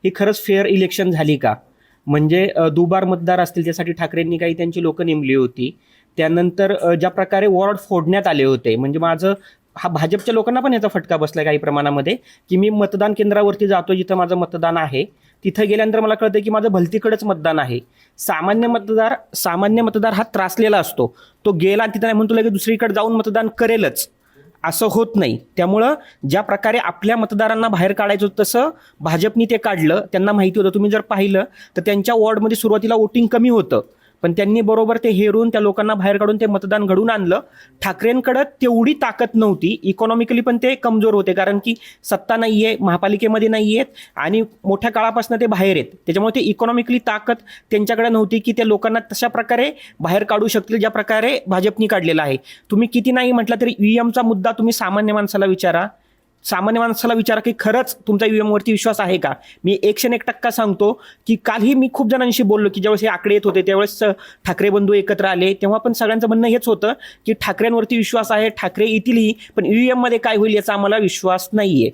ही खरंच fair election झाली का? म्हणजे दुबार मतदार असतील त्यासाठी ठाकरेंनी काही त्यांची लोकं नेमली होती. त्यानंतर ज्या प्रकारे वॉर्ड फोडण्यात आले होते, म्हणजे माझं हा भाजपच्या लोकांना पण याचा फटका बसलाय काही प्रमाणामध्ये, की मी मतदान केंद्रावरती जातो जिथं माझं मतदान आहे. तिथं गेल्यानंतर मला कळतं की माझं भलतीकडेच मतदान आहे. सामान्य मतदार हा त्रासलेला असतो. तो गेला तिथं नाही म्हणून तो लगेच दुसरीकडे जाऊन मतदान करेलच, असं होत नाही. त्यामुळं ज्या प्रकारे आपल्या मतदारांना बाहेर काढायचं होतं तसं भाजपनी ते काढलं. त्यांना माहिती होतं. तुम्ही जर पाहिलं तर त्यांच्या वॉर्डमध्ये सुरुवातीला वोटिंग कमी होतं, पण त्यांनी बरोबर ते हेरून त्या लोकांना बाहेर काढून ते मतदान घडवून आणलं. ठाकरेंकडं तेवढी ताकद नव्हती, इकॉनॉमिकली पण ते कमजोर होते, कारण की सत्ता नाही आहे, महापालिकेमध्ये नाही आहेत आणि मोठ्या काळापासून ते बाहेर आहेत. त्याच्यामुळे ते इकॉनॉमिकली ताकद त्यांच्याकडे नव्हती की त्या लोकांना तशा प्रकारे बाहेर काढू शकतील ज्या प्रकारे भाजपनी काढलेला आहे. तुम्ही किती नाही म्हटलं तरी ईव्हीएमचा मुद्दा तुम्ही सामान्य माणसाला विचारा की खरंच तुमचा ईव्हीएम वरती विश्वास आहे का? मी 101% सांगतो की कालही मी खूप जणांशी बोललो की ज्यावेळेस हे आकडे येत होते त्यावेळेस ठाकरे बंधू एकत्र आले तेव्हा पण सगळ्यांचं म्हणणं हेच होतं की ठाकरेंवरती विश्वास आहे, ठाकरे येतीलही, पण ईव्हीएम मध्ये काय होईल याचा आम्हाला विश्वास नाहीये.